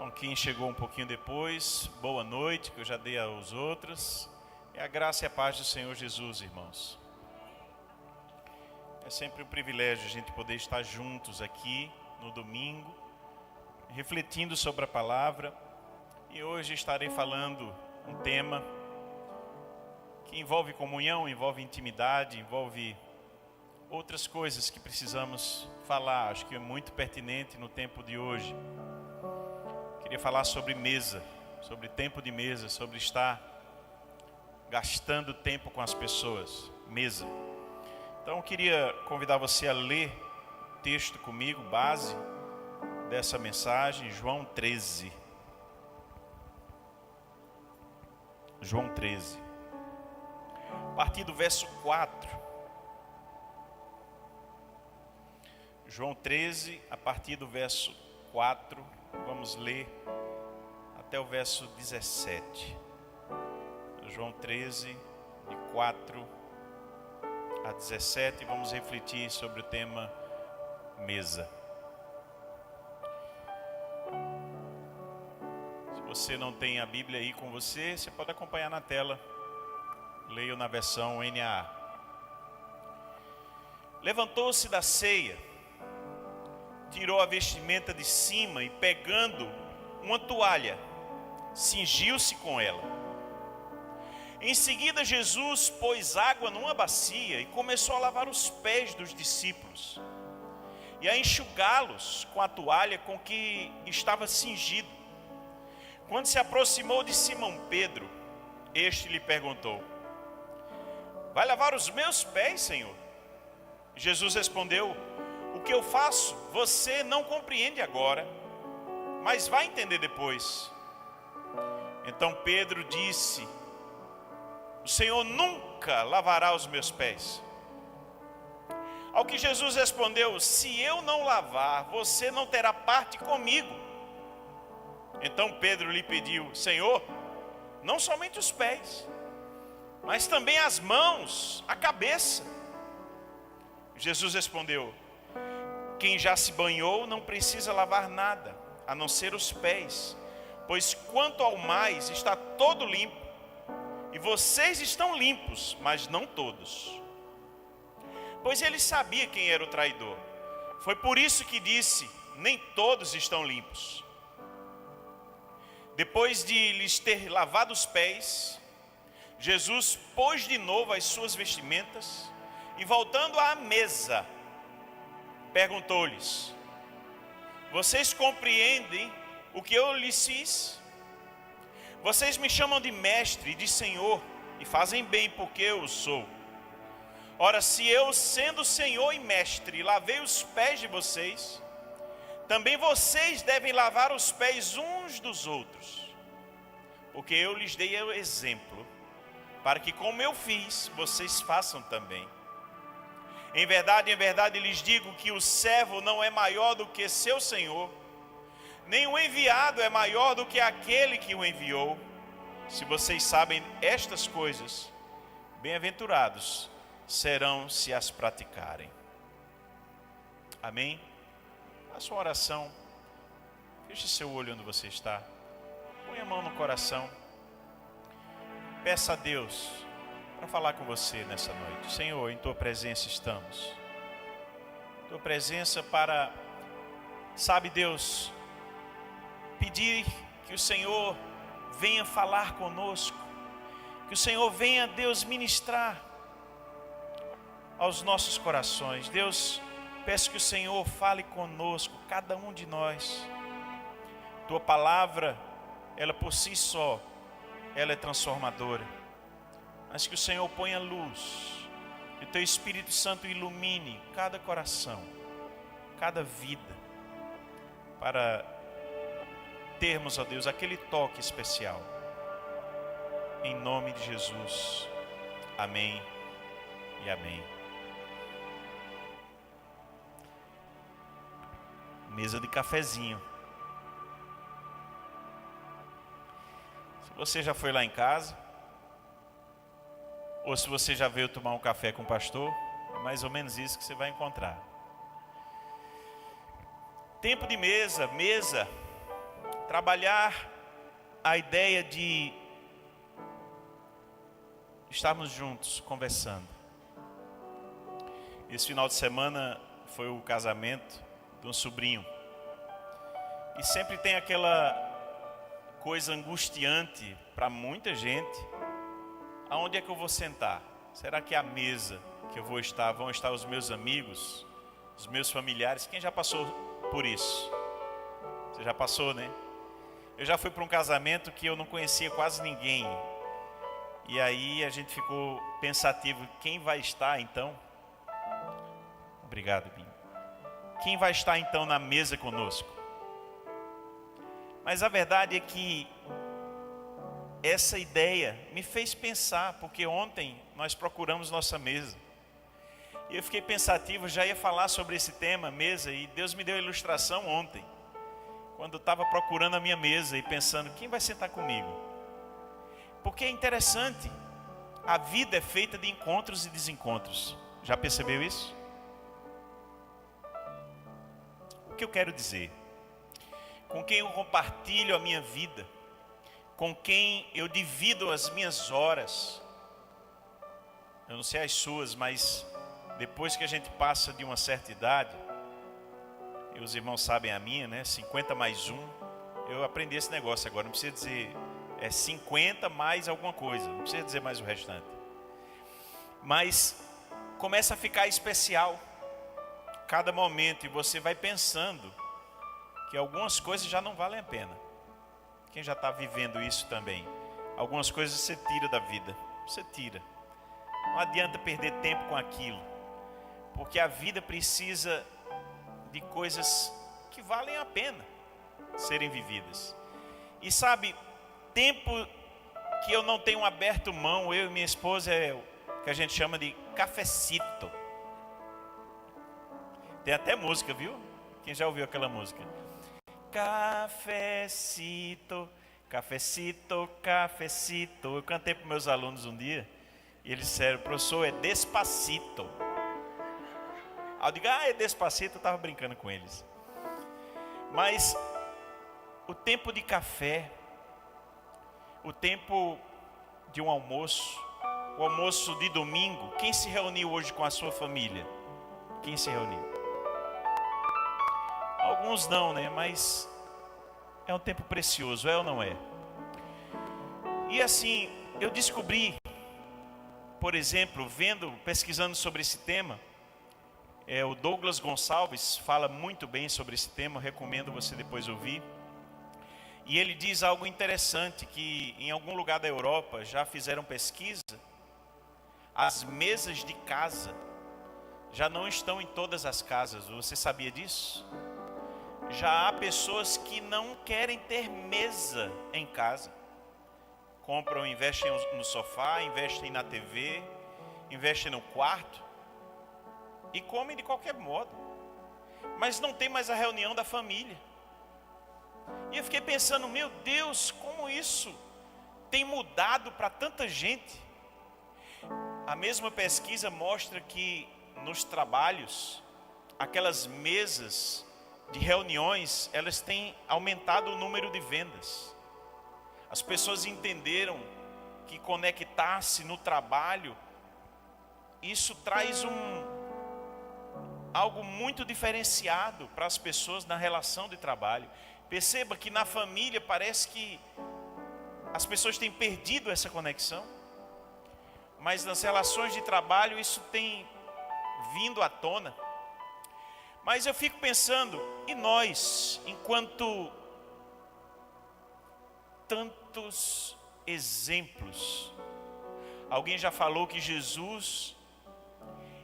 Então, quem chegou um pouquinho depois, boa noite, que eu já dei aos outros. É a graça e a paz do Senhor Jesus, irmãos. É sempre um privilégio a gente poder estar juntos aqui no domingo, refletindo sobre a palavra. E hoje estarei falando um tema que envolve comunhão, envolve intimidade, envolve outras coisas que precisamos falar. Acho que é muito pertinente no tempo de hoje. Queria falar sobre mesa, sobre tempo de mesa, sobre estar gastando tempo com as pessoas. Mesa. Então eu queria convidar você a ler o texto comigo, base dessa mensagem, João 13. João 13. A partir do verso 4. João 13, a partir do verso 4, vamos ler até o verso 17. João 13, de 4 a 17, vamos refletir sobre o tema mesa. Se você não tem a Bíblia aí com você, você pode acompanhar na tela. Leio na versão NAA. Levantou-se da ceia, tirou a vestimenta de cima e, pegando uma toalha, cingiu-se com ela. Em seguida, Jesus pôs água numa bacia e começou a lavar os pés dos discípulos e a enxugá-los com a toalha com que estava cingido. Quando se aproximou de Simão Pedro, este lhe perguntou: vai lavar os meus pés, Senhor? Jesus respondeu: o que eu faço, você não compreende agora, mas vai entender depois. Então Pedro disse: o Senhor nunca lavará os meus pés. Ao que Jesus respondeu: se eu não lavar, você não terá parte comigo. Então Pedro lhe pediu: Senhor, não somente os pés, mas também as mãos, a cabeça. Jesus respondeu: quem já se banhou não precisa lavar nada, a não ser os pés, pois quanto ao mais está todo limpo. E vocês estão limpos, mas não todos. Pois ele sabia quem era o traidor. Foi por isso que disse: nem todos estão limpos. Depois de lhes ter lavado os pés, Jesus pôs de novo as suas vestimentas e, voltando à mesa, perguntou-lhes: vocês compreendem o que eu lhes fiz? Vocês me chamam de mestre e de senhor, e fazem bem, porque eu sou. Ora, se eu, sendo senhor e mestre, lavei os pés de vocês, também vocês devem lavar os pés uns dos outros, porque eu lhes dei o exemplo, para que, como eu fiz, vocês façam também. Em verdade lhes digo que o servo não é maior do que seu senhor, nem o enviado é maior do que aquele que o enviou. Se vocês sabem estas coisas, bem-aventurados serão se as praticarem. Amém? A sua oração, feche seu olho onde você está, põe a mão no coração, peça a Deus para falar com você nessa noite. Senhor, em tua presença estamos. Tua presença para, sabe Deus, pedir que o Senhor venha falar conosco, que o Senhor venha, Deus, ministrar aos nossos corações. Deus, peço que o Senhor fale conosco, cada um de nós. Tua palavra, ela por si só, ela é transformadora, mas que o Senhor ponha luz, que o teu Espírito Santo ilumine cada coração, cada vida, para termos, ó Deus, aquele toque especial. Em nome de Jesus. Amém e amém. Mesa de cafezinho. Se você já foi lá em casa, ou se você já veio tomar um café com o pastor, é mais ou menos isso que você vai encontrar. Tempo de mesa, mesa trabalhar a ideia de estarmos juntos, conversando. Esse final de semana foi o casamento de um sobrinho. E sempre tem aquela coisa angustiante para muita gente. Aonde é que eu vou sentar? Será que a mesa que eu vou estar, vão estar os meus amigos, os meus familiares? Quem já passou por isso? Você já passou, né? Eu já fui para um casamento que eu não conhecia quase ninguém. E aí a gente ficou pensativo, quem vai estar então? Obrigado, Binho. Quem vai estar então na mesa conosco? Mas a verdade é que essa ideia me fez pensar, porque ontem nós procuramos nossa mesa. E eu fiquei pensativo, já ia falar sobre esse tema, mesa, e Deus me deu a ilustração ontem, quando eu estava procurando a minha mesa e pensando, quem vai sentar comigo? Porque é interessante, a vida é feita de encontros e desencontros. Já percebeu isso? O que eu quero dizer? Com quem eu compartilho a minha vida, com quem eu divido as minhas horas. Eu não sei as suas, mas depois que a gente passa de uma certa idade, e os irmãos sabem a minha, né? 50 mais 1, eu aprendi esse negócio agora, não precisa dizer 50 mais alguma coisa, não precisa dizer mais o restante. Mas começa a ficar especial cada momento, e você vai pensando que algumas coisas já não valem a pena. Quem já está vivendo isso também? Algumas coisas você tira da vida, você tira. Não adianta perder tempo com aquilo, porque a vida precisa de coisas que valem a pena serem vividas. E sabe, tempo que eu não tenho aberto mão, eu e minha esposa, é o que a gente chama de cafecito. Tem até música, viu? Quem já ouviu aquela música? Cafecito, cafecito, cafecito. Eu cantei para meus alunos um dia e eles disseram, professor, é Despacito. Aí eu digo, é Despacito, eu estava brincando com eles. Mas o tempo de café, o tempo de um almoço, o almoço de domingo, quem se reuniu hoje com a sua família? Quem se reuniu? Alguns não, né? Mas é um tempo precioso, é ou não é? E assim, eu descobri, por exemplo, pesquisando sobre esse tema, o Douglas Gonçalves fala muito bem sobre esse tema, recomendo você depois ouvir. E ele diz algo interessante, que em algum lugar da Europa já fizeram pesquisa, as mesas de casa já não estão em todas as casas. Você sabia disso? Já há pessoas que não querem ter mesa em casa. Compram, investem no sofá, investem na TV, investem no quarto e comem de qualquer modo. Mas não tem mais a reunião da família. E eu fiquei pensando, meu Deus, como isso tem mudado para tanta gente. A mesma pesquisa mostra que nos trabalhos, aquelas mesas de reuniões, elas têm aumentado o número de vendas. As pessoas entenderam que conectar-se no trabalho, isso traz algo muito diferenciado para as pessoas na relação de trabalho. Perceba que na família parece que as pessoas têm perdido essa conexão, mas nas relações de trabalho isso tem vindo à tona. Mas eu fico pensando, e nós, enquanto tantos exemplos, alguém já falou que Jesus,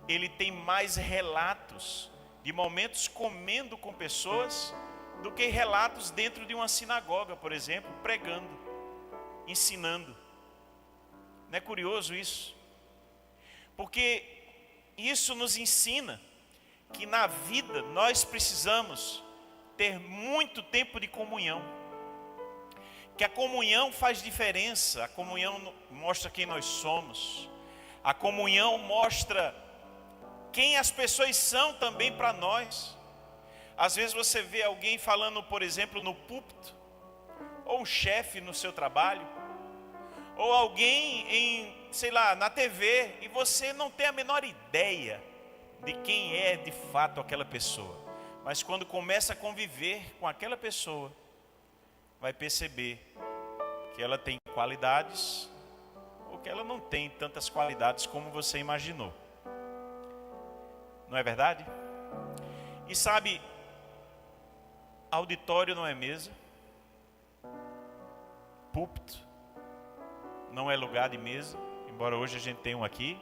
ele tem mais relatos de momentos comendo com pessoas do que relatos dentro de uma sinagoga, por exemplo, pregando, ensinando. Não é curioso isso? Porque isso nos ensina que na vida nós precisamos ter muito tempo de comunhão. Que a comunhão faz diferença, a comunhão mostra quem nós somos. A comunhão mostra quem as pessoas são também para nós. Às vezes você vê alguém falando, por exemplo, no púlpito, um chefe no seu trabalho, ou alguém em, sei lá, na TV, e você não tem a menor ideia de quem é de fato aquela pessoa. Mas quando começa a conviver com aquela pessoa, vai perceber que ela tem qualidades ou que ela não tem tantas qualidades como você imaginou. Não é verdade? E sabe, auditório não é mesa, púlpito não é lugar de mesa, embora hoje a gente tenha um aqui,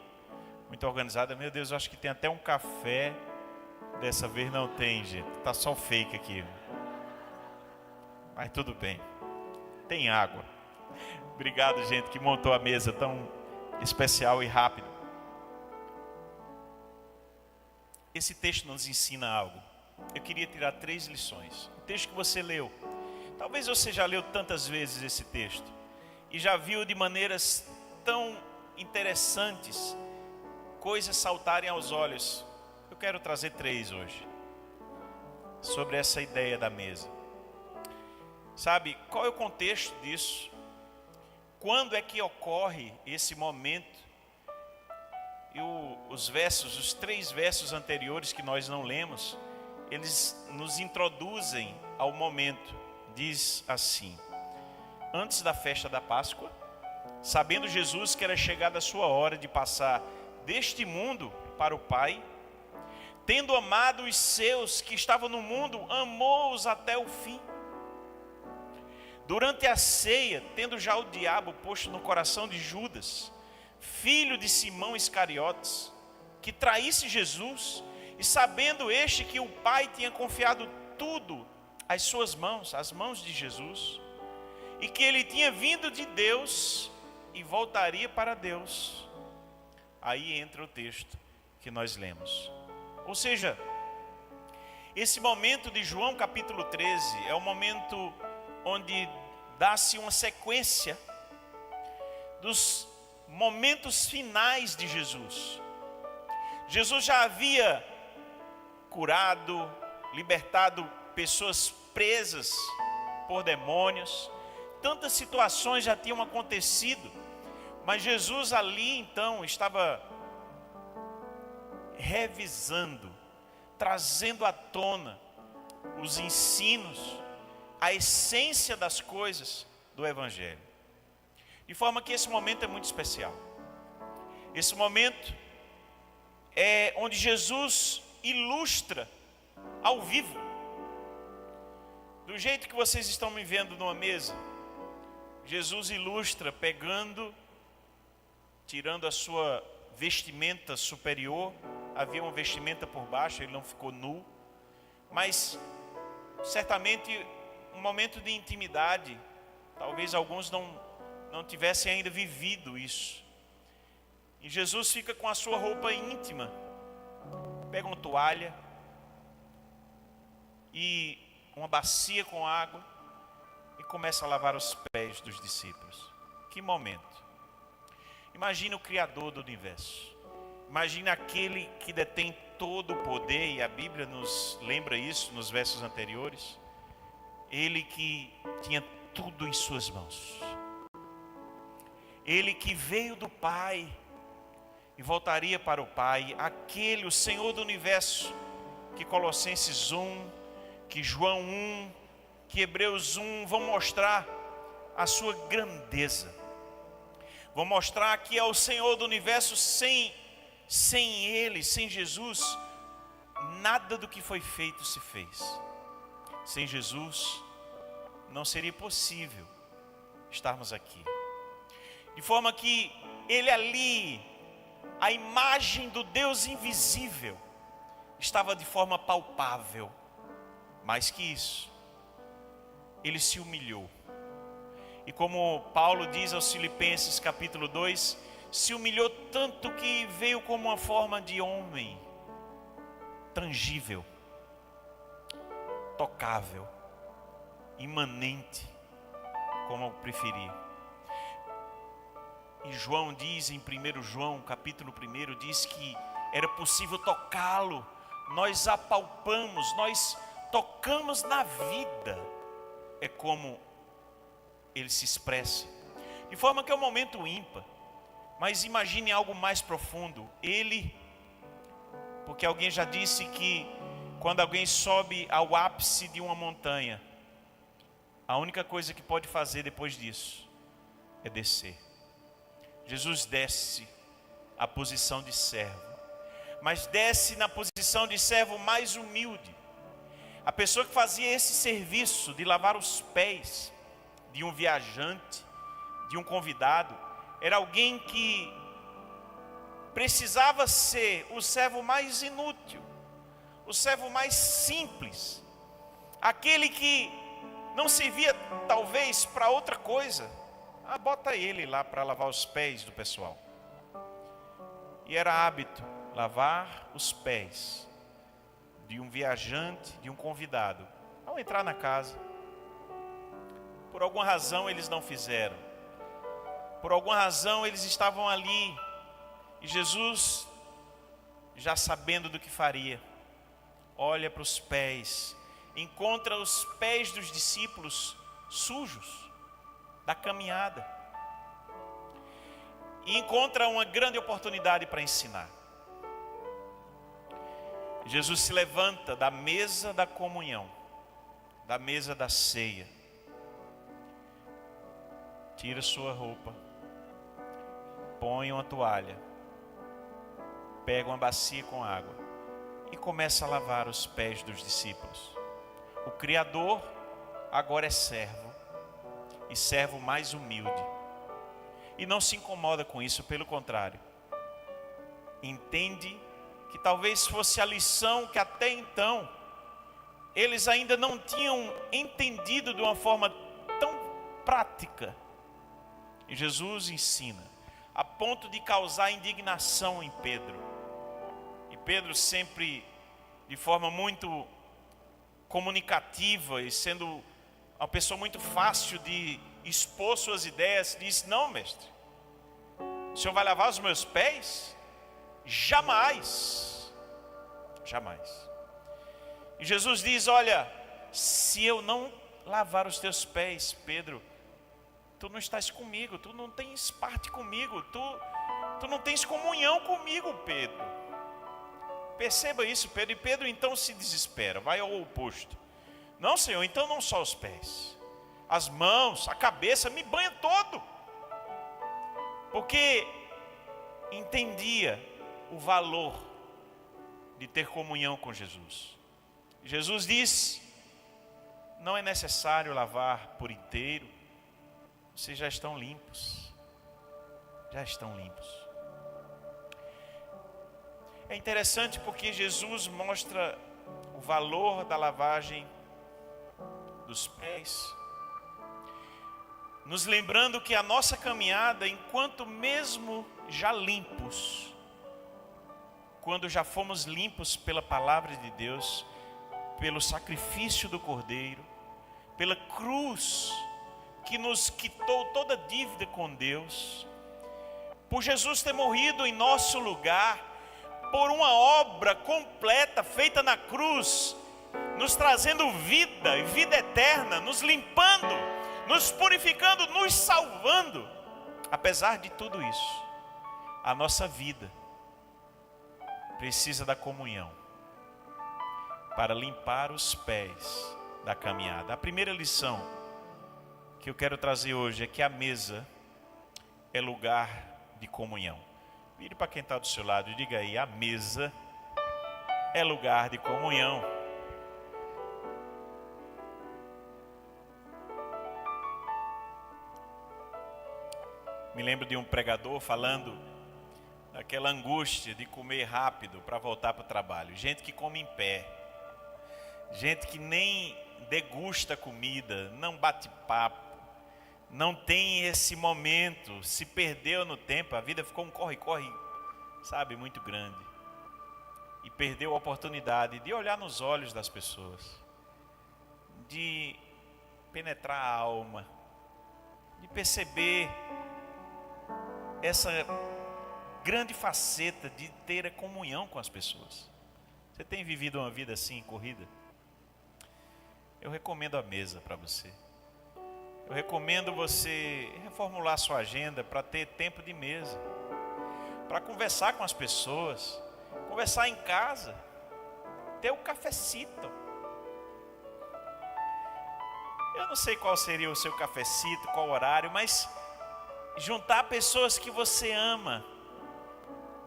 muito organizado. Meu Deus, eu acho que tem até um café. Dessa vez não tem, gente, tá só o fake aqui. Mas tudo bem, tem água. Obrigado, gente, que montou a mesa tão especial e rápido. Esse texto nos ensina algo. Eu queria tirar 3 lições. O texto que você leu, talvez você já leu tantas vezes esse texto e já viu de maneiras tão interessantes coisas saltarem aos olhos. Eu quero trazer 3 hoje, sobre essa ideia da mesa. Sabe, qual é o contexto disso? Quando é que ocorre esse momento? E os 3 versos anteriores que nós não lemos, eles nos introduzem ao momento. Diz assim: antes da festa da Páscoa, sabendo Jesus que era chegada a sua hora de passar deste mundo para o Pai, tendo amado os seus que estavam no mundo, amou-os até o fim. Durante a ceia, tendo já o diabo posto no coração de Judas, filho de Simão Iscariotes, que traísse Jesus, e sabendo este que o Pai tinha confiado tudo às suas mãos, às mãos de Jesus, e que ele tinha vindo de Deus e voltaria para Deus. Aí entra o texto que nós lemos. Ou seja, esse momento de João capítulo 13 é o momento onde dá-se uma sequência dos momentos finais de Jesus. Jesus já havia curado, libertado pessoas presas por demônios. Tantas situações já tinham acontecido, mas Jesus ali então estava revisando, trazendo à tona os ensinos, a essência das coisas do Evangelho. De forma que esse momento é muito especial. Esse momento é onde Jesus ilustra ao vivo, do jeito que vocês estão me vendo numa mesa. Jesus ilustra pegando, tirando a sua vestimenta superior. Havia uma vestimenta por baixo, ele não ficou nu, mas certamente um momento de intimidade. Talvez alguns não tivessem ainda vivido isso. E Jesus fica com a sua roupa íntima, pega uma toalha e uma bacia com água e começa a lavar os pés dos discípulos. Que momento! Imagine o Criador do universo. Imagine aquele que detém todo o poder, e a Bíblia nos lembra isso nos versos anteriores. Ele que tinha tudo em suas mãos. Ele que veio do Pai e voltaria para o Pai. Aquele, o Senhor do universo, que Colossenses 1, que João 1, que Hebreus 1 vão mostrar a sua grandeza. Vão mostrar que é o Senhor do universo. Sem Ele, sem Jesus, nada do que foi feito se fez. Sem Jesus, não seria possível estarmos aqui. De forma que Ele ali, a imagem do Deus invisível, estava de forma palpável. Mais que isso, Ele se humilhou. E como Paulo diz aos Filipenses capítulo 2, se humilhou tanto que veio como uma forma de homem, tangível, tocável, imanente, como eu preferir. E João diz em 1 João capítulo 1, diz que era possível tocá-lo. Nós apalpamos, nós tocamos na vida. É como ele se expressa. De forma que é um momento ímpar. Mas imagine algo mais profundo. Porque alguém já disse que quando alguém sobe ao ápice de uma montanha, a única coisa que pode fazer depois disso é descer. Jesus desce a posição de servo, mas desce na posição de servo mais humilde. A pessoa que fazia esse serviço de lavar os pés de um viajante, de um convidado, era alguém que precisava ser o servo mais inútil, o servo mais simples, aquele que não servia talvez para outra coisa. Bota ele lá para lavar os pés do pessoal. E era hábito lavar os pés de um viajante, de um convidado, ao entrar na casa. Por alguma razão eles não fizeram. Por alguma razão eles estavam ali. E Jesus, já sabendo do que faria, olha para os pés, encontra os pés dos discípulos sujos da caminhada. E encontra uma grande oportunidade para ensinar. Jesus se levanta da mesa da comunhão, da mesa da ceia, tira sua roupa, põe uma toalha, pega uma bacia com água e começa a lavar os pés dos discípulos. O Criador agora é servo, e servo mais humilde. E não se incomoda com isso, pelo contrário. Entende que talvez fosse a lição que até então eles ainda não tinham entendido de uma forma tão prática. E Jesus ensina, a ponto de causar indignação em Pedro. E Pedro sempre, de forma muito comunicativa e sendo uma pessoa muito fácil de expor suas ideias, diz: não, mestre, o senhor vai lavar os meus pés? Jamais, jamais. E Jesus diz: olha, se eu não lavar os teus pés, Pedro, tu não estás comigo, tu não tens parte comigo, tu não tens comunhão comigo, Pedro. Perceba isso, Pedro. E Pedro então se desespera, vai ao oposto. Não, Senhor, então não só os pés, as mãos, a cabeça, me banha todo. Porque entendia o valor de ter comunhão com Jesus. Jesus disse: não é necessário lavar por inteiro, vocês já estão limpos. Já estão limpos. É interessante porque Jesus mostra o valor da lavagem dos pés, nos lembrando que a nossa caminhada, enquanto mesmo já limpos, quando já fomos limpos pela palavra de Deus, pelo sacrifício do Cordeiro, pela cruz que nos quitou toda dívida com Deus, por Jesus ter morrido em nosso lugar, por uma obra completa feita na cruz, nos trazendo vida e vida eterna, nos limpando, nos purificando, nos salvando. Apesar de tudo isso, a nossa vida precisa da comunhão para limpar os pés da caminhada. A primeira lição que eu quero trazer hoje é que a mesa é lugar de comunhão. Vire para quem está do seu lado e diga aí: a mesa é lugar de comunhão. Me lembro de um pregador falando daquela angústia de comer rápido para voltar para o trabalho. Gente que come em pé, gente que nem degusta comida, não bate papo, não tem esse momento, se perdeu no tempo, a vida ficou um corre-corre, sabe, muito grande. E perdeu a oportunidade de olhar nos olhos das pessoas, de penetrar a alma, de perceber essa grande faceta de ter a comunhão com as pessoas. Você tem vivido uma vida assim, corrida? Eu recomendo a mesa para você. Eu recomendo você reformular sua agenda para ter tempo de mesa, para conversar com as pessoas, conversar em casa, ter o cafecito. Eu não sei qual seria o seu cafecito, qual horário, mas juntar pessoas que você ama,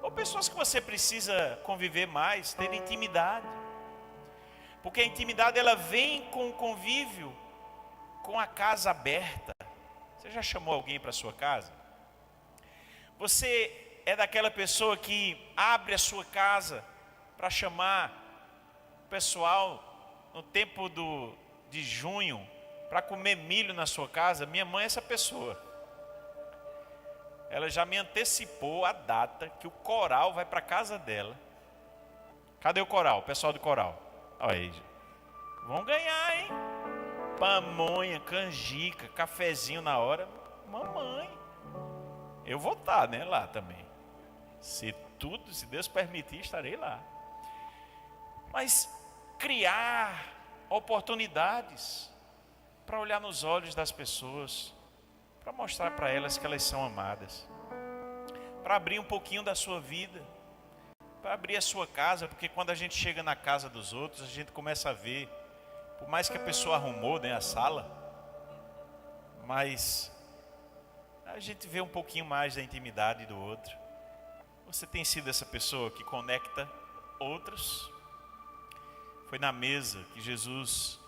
ou pessoas que você precisa conviver mais, ter intimidade. Porque a intimidade ela vem com o convívio, com a casa aberta. Você já chamou alguém para a sua casa? Você é daquela pessoa que abre a sua casa para chamar o pessoal no tempo de junho para comer milho na sua casa? Minha mãe é essa pessoa. Ela já me antecipou a data que o coral vai para a casa dela. Cadê o coral? O pessoal do coral. Olha aí. Vão ganhar, hein? Pamonha, canjica, cafezinho na hora. Mamãe. Eu vou estar, né, lá também. Se Deus permitir, estarei lá. Mas criar oportunidades para olhar nos olhos das pessoas, para mostrar para elas que elas são amadas, para abrir um pouquinho da sua vida, para abrir a sua casa, porque quando a gente chega na casa dos outros, a gente começa a ver, por mais que a pessoa arrumou, né, a sala, mas a gente vê um pouquinho mais da intimidade do outro. Você tem sido essa pessoa que conecta outros? Foi na mesa que Jesus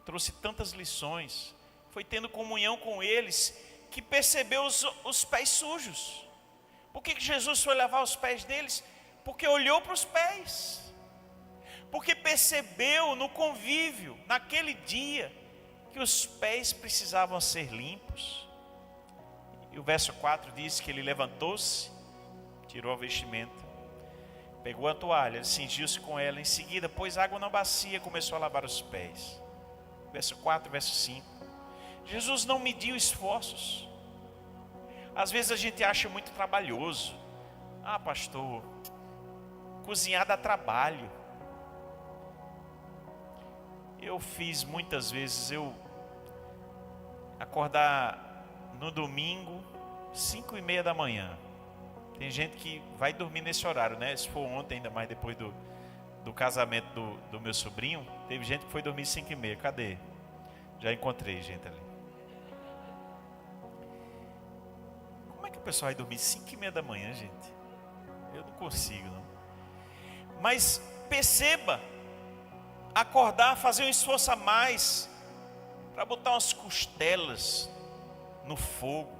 trouxe tantas lições, foi tendo comunhão com eles, que percebeu os pés sujos. Por que Jesus foi lavar os pés deles? Porque olhou para os pés. Porque percebeu no convívio, naquele dia, que os pés precisavam ser limpos. E o verso 4 diz que ele levantou-se, tirou a vestimenta, pegou a toalha, cingiu-se com ela, em seguida pôs água na bacia e começou a lavar os pés. Verso 4, verso 5. Jesus não mediu esforços. Às vezes a gente acha muito trabalhoso. Ah, pastor, cozinhar dá trabalho. Eu fiz muitas vezes, eu acordar no domingo, 5:30 da manhã. Tem gente que vai dormir nesse horário, né? Se for ontem, ainda mais depois do casamento do meu sobrinho, teve gente que foi dormir 5:30. Cadê? Já encontrei gente ali. Como é que o pessoal vai dormir 5:30 da manhã, gente? Eu não consigo, não. Mas perceba, acordar, fazer um esforço a mais para botar umas costelas no fogo,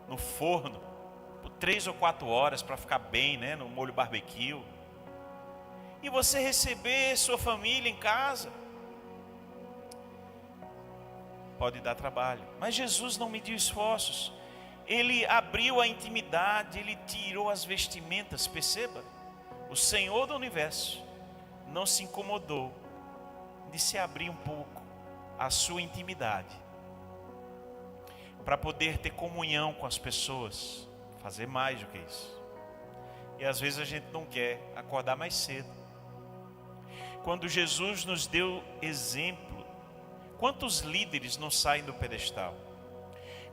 no forno, por 3 ou 4 horas para ficar bem, né, no molho barbecue. E você receber sua família em casa. Pode dar trabalho, mas Jesus não mediu esforços. Ele abriu a intimidade, ele tirou as vestimentas. Perceba, o Senhor do universo não se incomodou de se abrir um pouco a sua intimidade, para poder ter comunhão com as pessoas, fazer mais do que isso. E às vezes a gente não quer acordar mais cedo. Quando Jesus nos deu exemplo, quantos líderes não saem do pedestal?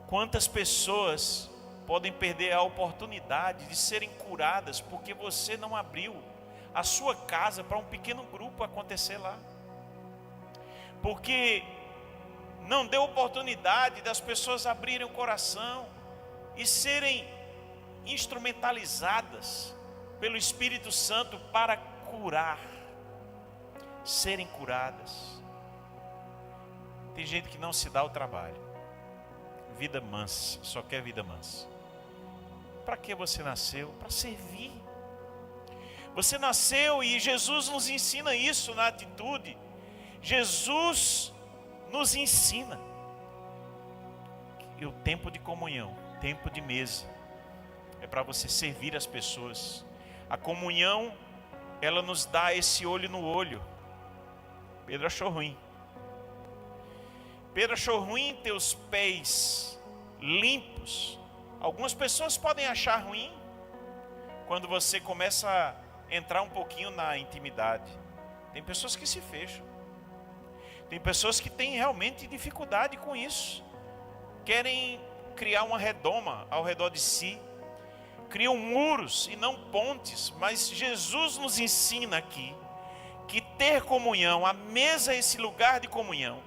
Quantas pessoas podem perder a oportunidade de serem curadas porque você não abriu a sua casa para um pequeno grupo acontecer lá? Porque não deu oportunidade das pessoas abrirem o coração e serem instrumentalizadas pelo Espírito Santo para curar, serem curadas. Tem gente que não se dá o trabalho. Vida mansa, só quer vida mansa. Para que você nasceu? Para servir. Você nasceu e Jesus nos ensina isso na atitude. Jesus nos ensina que o tempo de comunhão, tempo de mesa, é para você servir as pessoas. A comunhão, ela nos dá esse olho no olho. Pedro achou ruim. Pedro achou ruim ter os pés limpos. Algumas pessoas podem achar ruim quando você começa a entrar um pouquinho na intimidade. Tem pessoas que se fecham. Tem pessoas que têm realmente dificuldade com isso. querem criar uma redoma ao redor de si, criam muros e não pontes, mas Jesus nos ensina aqui que ter comunhão, a mesa é esse lugar de comunhão,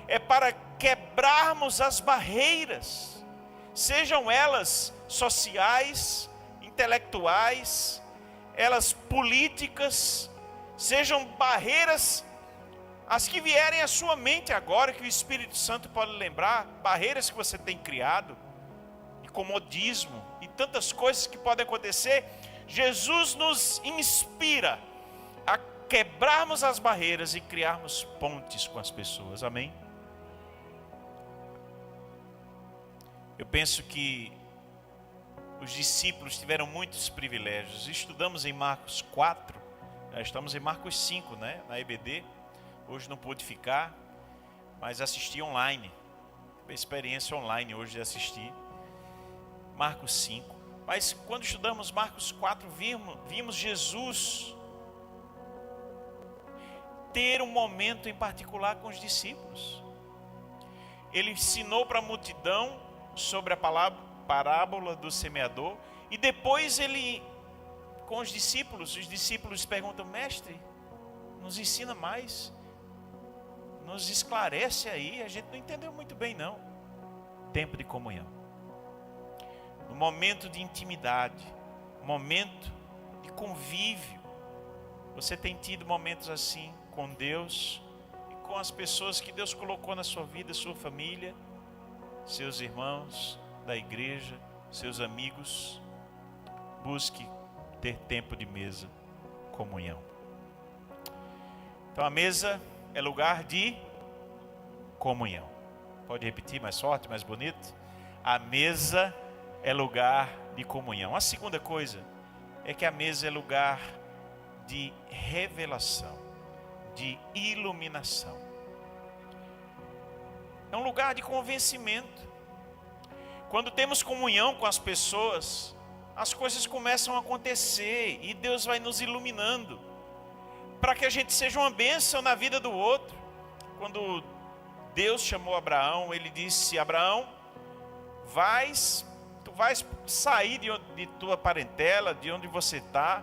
é para quebrarmos as barreiras, sejam elas sociais, intelectuais, elas políticas, sejam barreiras as que vierem à sua mente agora, que o Espírito Santo pode lembrar, barreiras que você tem criado, de comodismo e tantas coisas que podem acontecer. Jesus nos inspira a quebrarmos as barreiras e criarmos pontes com as pessoas, amém? Eu penso que os discípulos tiveram muitos privilégios. Estudamos em Marcos 4, já estamos em Marcos 5, né? Na EBD. Hoje não pude ficar, mas assisti online. Tive a experiência online hoje de assistir Marcos 5. Mas quando estudamos Marcos 4, vimos Jesus ter um momento em particular com os discípulos. Ele ensinou para a multidão sobre a parábola do semeador, e depois ele, com os discípulos perguntam: mestre, nos ensina mais, nos esclarece aí, a gente não entendeu muito bem não. Tempo de comunhão, no momento de intimidade, momento de convívio. Você tem tido momentos assim com Deus e com as pessoas que Deus colocou na sua vida, sua família, seus irmãos da igreja, seus amigos? Busque ter tempo de mesa, comunhão. Então a mesa é lugar de comunhão. Pode repetir mais forte, mais bonito? A mesa é lugar de comunhão. A segunda coisa é que a mesa é lugar de revelação, de iluminação. É um lugar de convencimento. Quando temos comunhão com as pessoas, as coisas começam a acontecer e Deus vai nos iluminando para que a gente seja uma bênção na vida do outro. Quando Deus chamou Abraão, ele disse: Abraão, tu vais sair de tua parentela, de onde você está,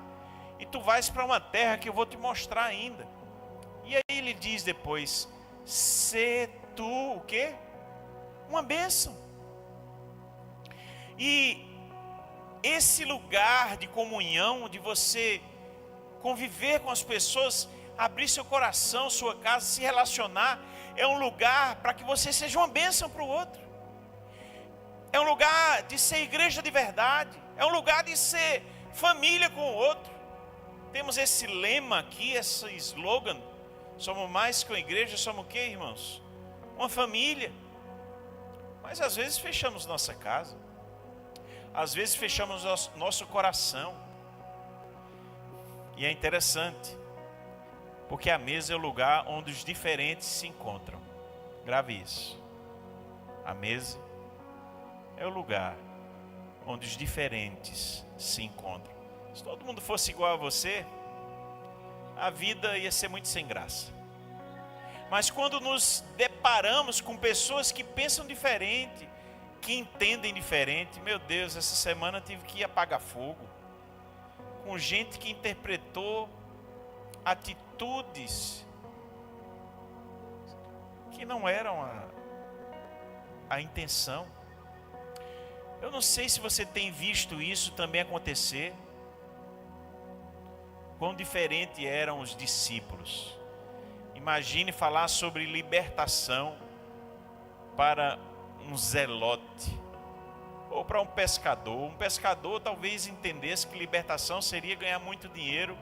e tu vais para uma terra que eu vou te mostrar ainda. E aí ele diz depois: sê tu o quê? Uma bênção. E esse lugar de comunhão, de você conviver com as pessoas, abrir seu coração, sua casa, se relacionar, é um lugar para que você seja uma bênção para o outro. É um lugar de ser igreja de verdade. É um lugar de ser família com o outro. Temos esse lema aqui, esse slogan: somos mais que uma igreja, somos o quê, irmãos? Uma família. Mas às vezes fechamos nossa casa. Às vezes fechamos nosso coração. E é interessante, porque a mesa é o lugar onde os diferentes se encontram. Grave isso. A mesa é o lugar onde os diferentes se encontram. Se todo mundo fosse igual a você, a vida ia ser muito sem graça. Mas quando nos deparamos com pessoas que pensam diferente, que entendem diferente, meu Deus, essa semana eu tive que ir apagar fogo com gente que interpretou atitudes que não eram a intenção. Eu não sei se você tem visto isso também acontecer. Quão diferente eram os discípulos. Imagine falar sobre libertação para um zelote ou para um pescador. Um pescador talvez entendesse que libertação seria ganhar muito dinheiro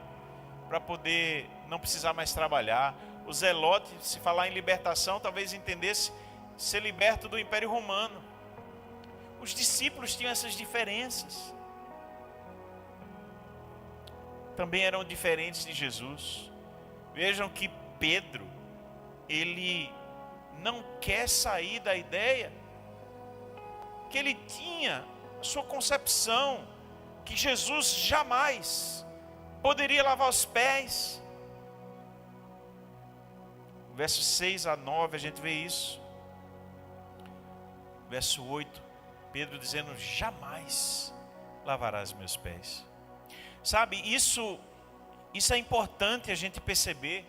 para poder não precisar mais trabalhar. O zelote, se falar em libertação, talvez entendesse ser liberto do Império Romano. Os discípulos tinham essas diferenças. Também eram diferentes de Jesus. Vejam que Pedro, ele não quer sair da ideia que ele tinha a sua concepção que Jesus jamais poderia lavar os pés. Versos 6 a 9 a gente vê isso. Verso 8, Pedro dizendo: jamais lavarás meus pés. Sabe, isso é importante a gente perceber,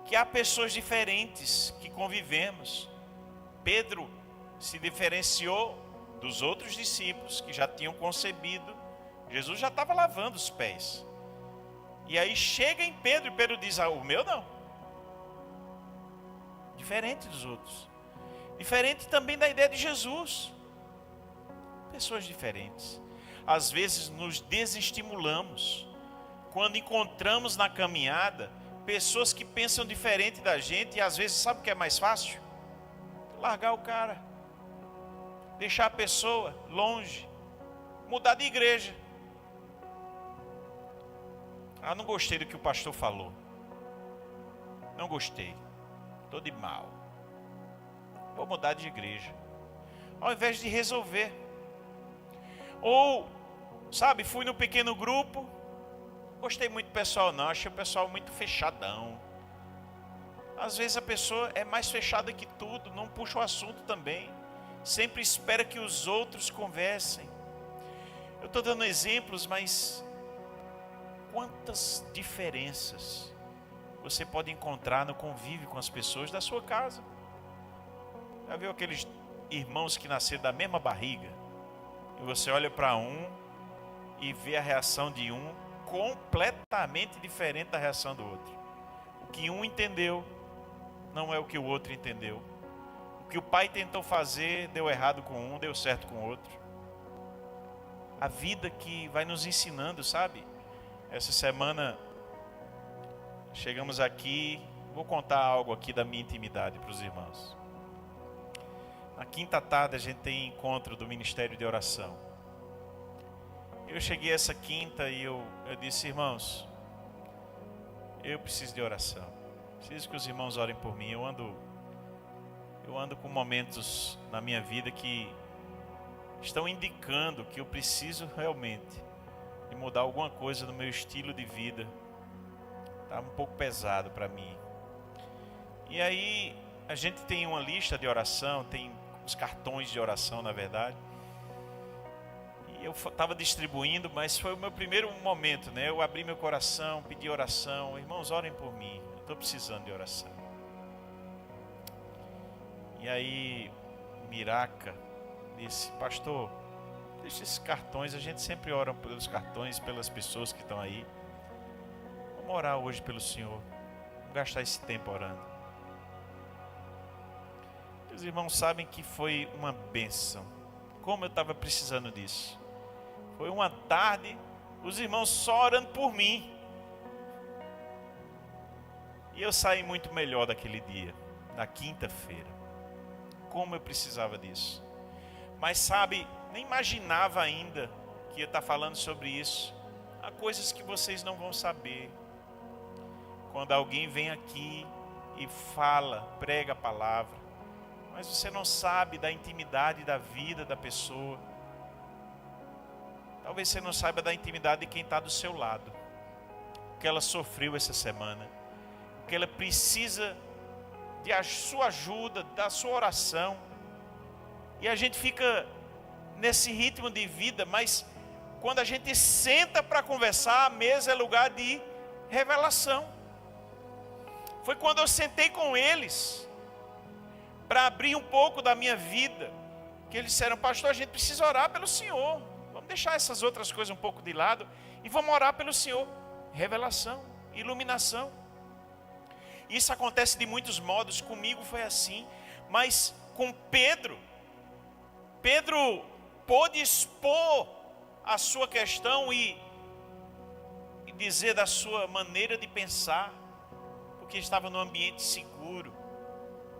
que há pessoas diferentes que convivemos. Pedro se diferenciou dos outros discípulos que já tinham concebido. Jesus já estava lavando os pés. E aí chega em Pedro e Pedro diz: o meu não. Diferente dos outros. Diferente também da ideia de Jesus. Pessoas diferentes. Às vezes nos desestimulamos quando encontramos na caminhada pessoas que pensam diferente da gente. E às vezes sabe o que é mais fácil? Largar o cara, deixar a pessoa longe, mudar de igreja. Não gostei do que o pastor falou, não gostei, estou de mal, vou mudar de igreja, ao invés de resolver. Ou, sabe, fui no pequeno grupo, gostei muito do pessoal não, achei o pessoal muito fechadão. Às vezes a pessoa é mais fechada que tudo, não puxa o assunto também, sempre espera que os outros conversem. Eu estou dando exemplos, mas quantas diferenças você pode encontrar no convívio com as pessoas da sua casa? Já viu aqueles irmãos que nasceram da mesma barriga? E você olha para um e vê a reação de um completamente diferente da reação do outro. O que um entendeu não é o que o outro entendeu. O que o pai tentou fazer deu errado com um, deu certo com o outro. A vida que vai nos ensinando, sabe? Essa semana chegamos aqui, vou contar algo aqui da minha intimidade para os irmãos. Na quinta tarde a gente tem encontro do Ministério de Oração. Eu cheguei essa quinta e eu disse: irmãos, eu preciso de oração. Preciso que os irmãos orem por mim. Eu ando com momentos na minha vida que estão indicando que eu preciso realmente de mudar alguma coisa no meu estilo de vida. Está um pouco pesado para mim. E aí a gente tem uma lista de oração, tem os cartões de oração, na verdade. E eu estava distribuindo, mas foi o meu primeiro momento, né? Eu abri meu coração, pedi oração. Irmãos, orem por mim, eu estou precisando de oração. E aí Miraca disse: pastor, deixa esses cartões, a gente sempre ora pelos cartões, pelas pessoas que estão aí. Vamos orar hoje pelo Senhor, vamos gastar esse tempo orando. Os irmãos sabem que foi uma bênção, como eu estava precisando disso. Foi uma tarde, os irmãos só orando por mim. E eu saí muito melhor daquele dia, na quinta-feira. Como eu precisava disso. Mas sabe, nem imaginava ainda que ia estar falando sobre isso. Há coisas que vocês não vão saber. Quando alguém vem aqui e fala, prega a palavra, mas você não sabe da intimidade da vida da pessoa. Talvez você não saiba da intimidade de quem está do seu lado. O que ela sofreu essa semana. O que ela precisa de sua ajuda, da sua oração. E a gente fica nesse ritmo de vida, mas quando a gente senta para conversar, a mesa é lugar de revelação. Foi quando eu sentei com eles para abrir um pouco da minha vida, que eles disseram: pastor, a gente precisa orar pelo Senhor. Vamos deixar essas outras coisas um pouco de lado e vamos orar pelo Senhor. Revelação, iluminação. Isso acontece de muitos modos, comigo foi assim, mas com Pedro pôde expor a sua questão e dizer da sua maneira de pensar, porque estava num ambiente seguro,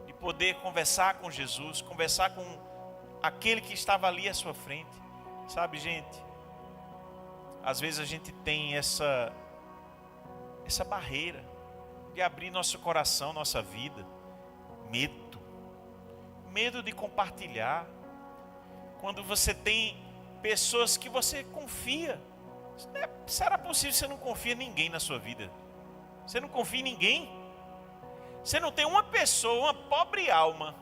de poder conversar com Jesus, conversar com aquele que estava ali à sua frente. Sabe, gente, às vezes a gente tem essa barreira de abrir nosso coração, nossa vida. Medo de compartilhar. Quando você tem pessoas que você confia. Será possível que você não confia em ninguém na sua vida? Você não confia em ninguém? Você não tem uma pessoa, uma pobre alma,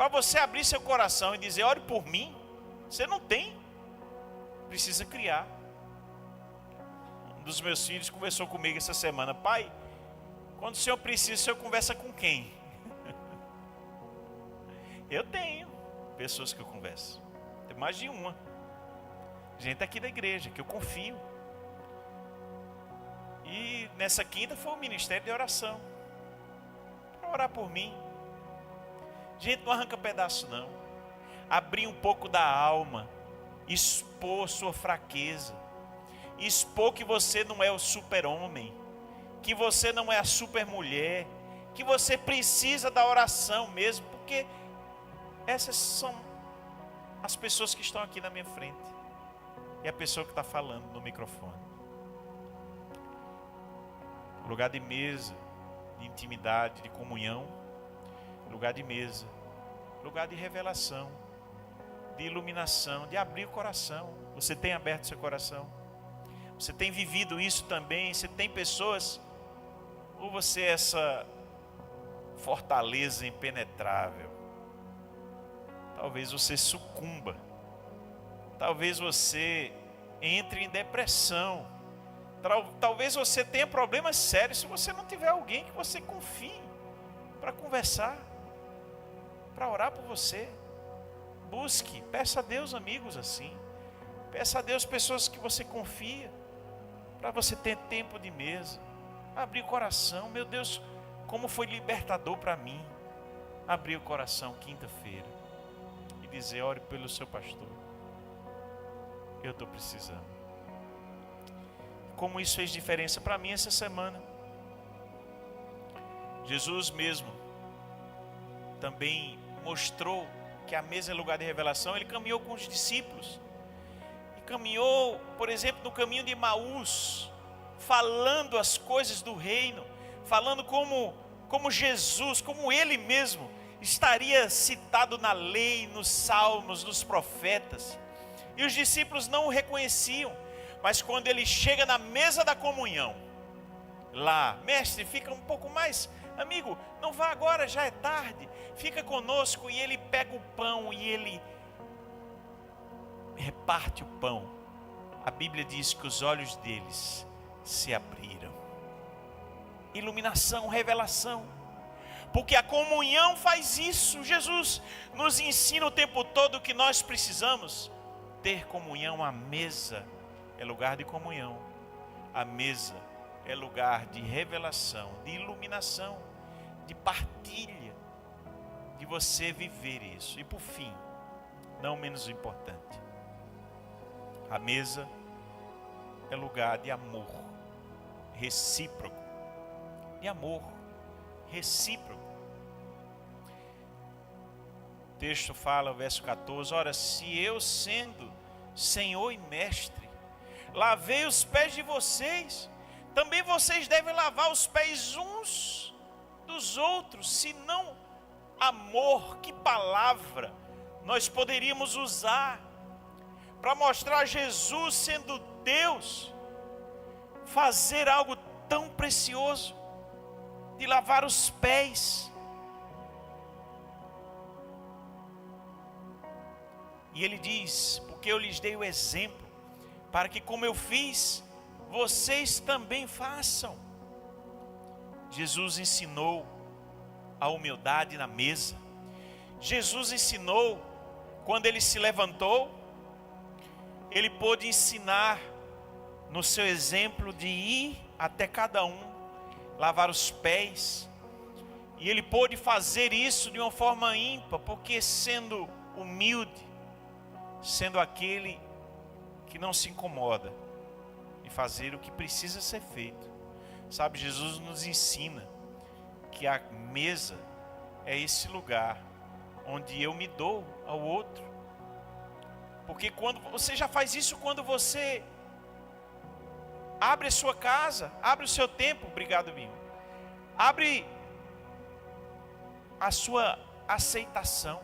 para você abrir seu coração e dizer: ore por mim, você não tem, precisa criar. Um dos meus filhos conversou comigo essa semana: pai, quando o senhor precisa, o senhor conversa com quem? Eu tenho pessoas que eu converso, tem mais de uma, gente aqui da igreja que eu confio. E nessa quinta foi o ministério de oração, para orar por mim. Gente, não arranca pedaço não. Abrir um pouco da alma, expor sua fraqueza, expor que você não é o super-homem, que você não é a super-mulher, que você precisa da oração mesmo, porque essas são as pessoas que estão aqui na minha frente e a pessoa que está falando no microfone. Lugar de mesa, de intimidade, de comunhão, lugar de mesa, lugar de revelação, de iluminação, de abrir o coração. Você tem aberto seu coração? Você tem vivido isso também? Você tem pessoas, ou você é essa fortaleza impenetrável? Talvez você sucumba, talvez você entre em depressão, talvez você tenha problemas sérios se você não tiver alguém que você confie para conversar, para orar por você. Busque, peça a Deus amigos assim, peça a Deus pessoas que você confia, para você ter tempo de mesa, abrir o coração. Meu Deus, como foi libertador para mim abrir o coração quinta-feira e dizer: ore pelo seu pastor, eu estou precisando. Como isso fez diferença para mim essa semana. Jesus mesmo também mostrou que a mesa é lugar de revelação. Ele caminhou com os discípulos, e caminhou, por exemplo, no caminho de Emaús, falando as coisas do reino, falando como Jesus, como ele mesmo estaria citado na lei, nos salmos, nos profetas. E os discípulos não o reconheciam, mas quando ele chega na mesa da comunhão, lá: mestre, fica um pouco mais, amigo, não vá agora, já é tarde, fica conosco. E ele pega o pão e ele reparte o pão. A Bíblia diz que os olhos deles se abriram. Iluminação, revelação, porque a comunhão faz isso. Jesus nos ensina o tempo todo que nós precisamos ter comunhão. A mesa é lugar de comunhão, a mesa é lugar de revelação, de iluminação, de partilha, de você viver isso. E por fim, não menos importante, a mesa é lugar de amor recíproco, de amor recíproco. O texto fala, o verso 14: ora, se eu, sendo Senhor e Mestre, lavei os pés de vocês, também vocês devem lavar os pés uns dos outros. Se não amor, que palavra nós poderíamos usar para mostrar Jesus sendo Deus, fazer algo tão precioso, de lavar os pés? E ele diz: porque eu lhes dei o exemplo, para que como eu fiz, vocês também façam. Jesus ensinou a humildade na mesa. Jesus ensinou, quando ele se levantou, ele pôde ensinar no seu exemplo de ir até cada um, lavar os pés. E ele pôde fazer isso de uma forma ímpar, porque sendo humilde, sendo aquele que não se incomoda em fazer o que precisa ser feito. Sabe, Jesus nos ensina que a mesa é esse lugar onde eu me dou ao outro. Porque quando você já faz isso, quando você abre a sua casa, abre o seu tempo, obrigado, Binho, abre a sua aceitação.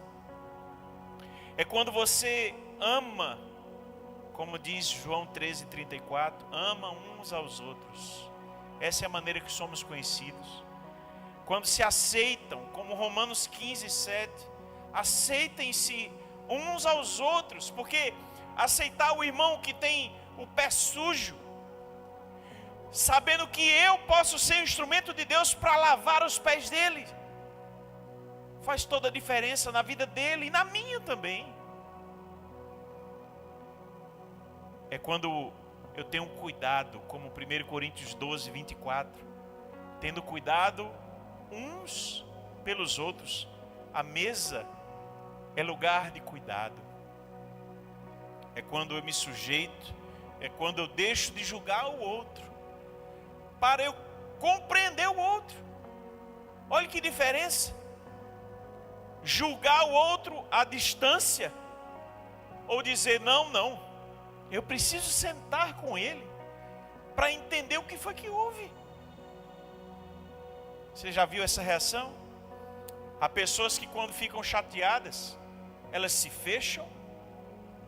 É quando você ama, como diz João 13:34, ama uns aos outros. Essa é a maneira que somos conhecidos. Quando se aceitam, como Romanos 15:7, Aceitem-se uns aos outros, porque aceitar o irmão que tem o pé sujo, sabendo que eu posso ser um instrumento de Deus para lavar os pés dele, faz toda a diferença na vida dele e na minha também. É quando eu tenho cuidado, como 1 Coríntios 12, 24, tendo cuidado uns pelos outros. A mesa é lugar de cuidado. É quando eu me sujeito, é quando eu deixo de julgar o outro, para eu compreender o outro. Olha que diferença. Julgar o outro à distância, ou dizer não, eu preciso sentar com ele para entender o que foi que houve. Você já viu essa reação? Há pessoas que quando ficam chateadas, elas se fecham,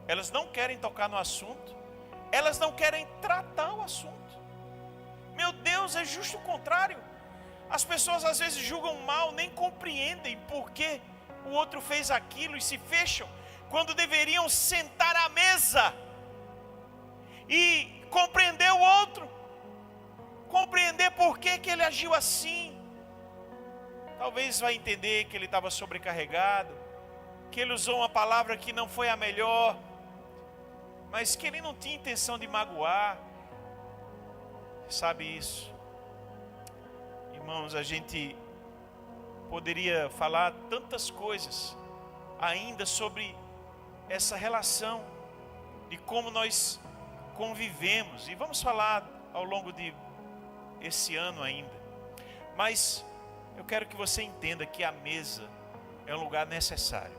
elas não querem tocar no assunto, elas não querem tratar o assunto. Meu Deus, é justo o contrário. As pessoas às vezes julgam mal, nem compreendem por que o outro fez aquilo e se fecham, quando deveriam sentar à mesa e compreender o outro, compreender por que ele agiu assim. Talvez vai entender que ele estava sobrecarregado, que ele usou uma palavra que não foi a melhor, mas que ele não tinha intenção de magoar. Sabe isso? Irmãos, a gente poderia falar tantas coisas ainda sobre essa relação, de como nós convivemos, e vamos falar ao longo de esse ano ainda. Mas eu quero que você entenda que a mesa é um lugar necessário.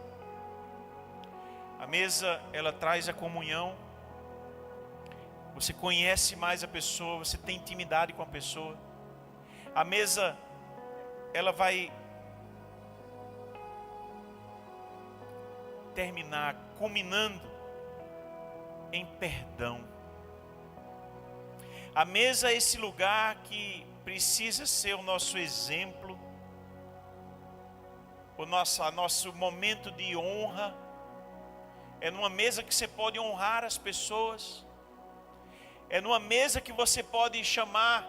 A mesa, ela traz a comunhão. Você conhece mais a pessoa, você tem intimidade com a pessoa. A mesa, ela vai terminar culminando em perdão. A mesa é esse lugar que precisa ser o nosso exemplo, o nosso momento de honra. É numa mesa que você pode honrar as pessoas. É numa mesa que você pode chamar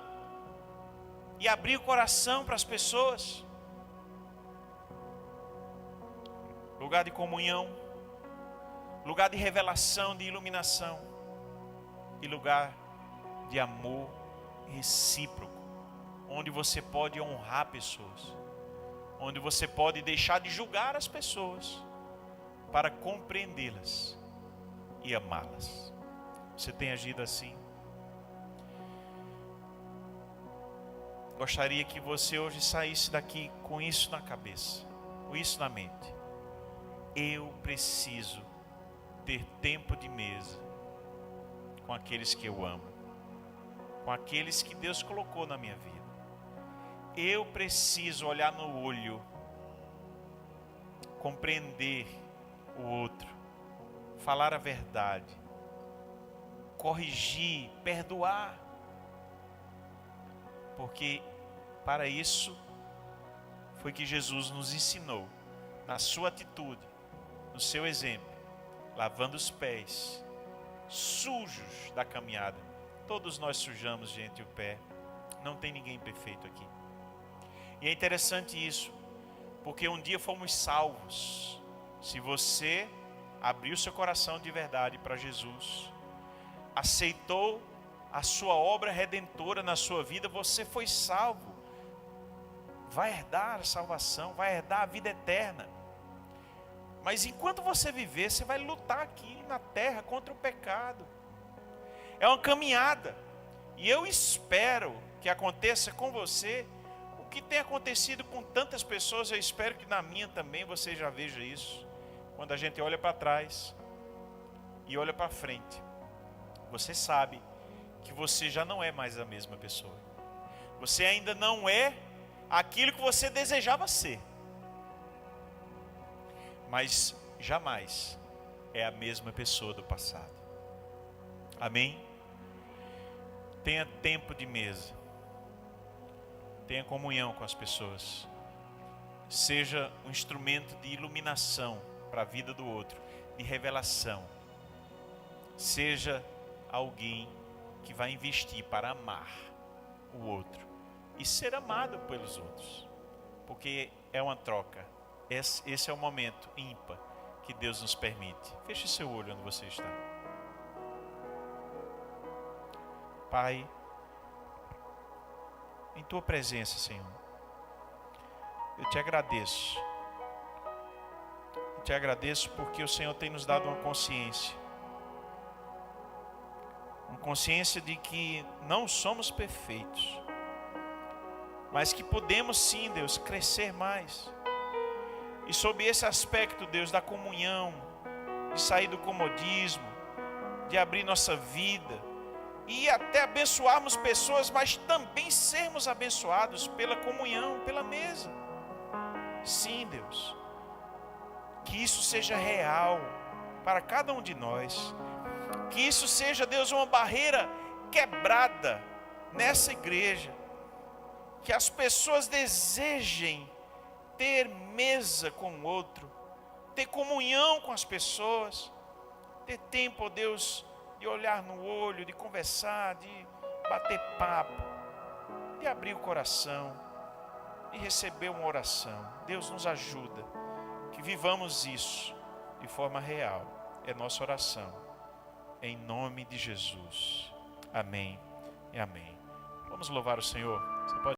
e abrir o coração para as pessoas. Lugar de comunhão, lugar de revelação, de iluminação, e lugar de amor recíproco, onde você pode honrar pessoas, onde você pode deixar de julgar as pessoas para compreendê-las e amá-las. Você tem agido assim? Gostaria que você hoje saísse daqui com isso na cabeça, com isso na mente. Eu preciso ter tempo de mesa com aqueles que eu amo, com aqueles que Deus colocou na minha vida. Eu preciso olhar no olho, compreender o outro, falar a verdade, corrigir, perdoar, porque para isso foi que Jesus nos ensinou, na sua atitude, no seu exemplo, lavando os pés sujos da caminhada. Todos nós sujamos, gente, o pé. Não tem ninguém perfeito aqui. E é interessante isso, porque um dia fomos salvos. Se você abriu seu coração de verdade para Jesus, aceitou a sua obra redentora na sua vida, você foi salvo. Vai herdar a salvação, vai herdar a vida eterna. Mas enquanto você viver, você vai lutar aqui na terra contra o pecado. É uma caminhada. E eu espero que aconteça com você o que tem acontecido com tantas pessoas. Eu espero que na minha também você já veja isso. Quando a gente olha para trás e olha para frente, você sabe que você já não é mais a mesma pessoa. Você ainda não é aquilo que você desejava ser, mas jamais é a mesma pessoa do passado. Amém? Tenha tempo de mesa, tenha comunhão com as pessoas, seja um instrumento de iluminação para a vida do outro, de revelação. Seja alguém que vai investir para amar o outro e ser amado pelos outros, porque é uma troca. Esse é o momento ímpar que Deus nos permite. Feche seu olho onde você está. Pai, em tua presença, Senhor, eu te agradeço. Eu te agradeço porque o Senhor tem nos dado uma consciência de que não somos perfeitos, mas que podemos sim, Deus, crescer mais. E sob esse aspecto, Deus, da comunhão, de sair do comodismo, de abrir nossa vida e até abençoarmos pessoas, mas também sermos abençoados pela comunhão, pela mesa. Sim, Deus, que isso seja real para cada um de nós. Que isso seja, Deus, uma barreira quebrada nessa igreja. Que as pessoas desejem ter mesa com o outro, ter comunhão com as pessoas, ter tempo, Deus, de olhar no olho, de conversar, de bater papo, de abrir o coração, de receber uma oração. Deus nos ajuda, que vivamos isso de forma real. É nossa oração, em nome de Jesus. Amém e amém. Vamos louvar o Senhor. Você pode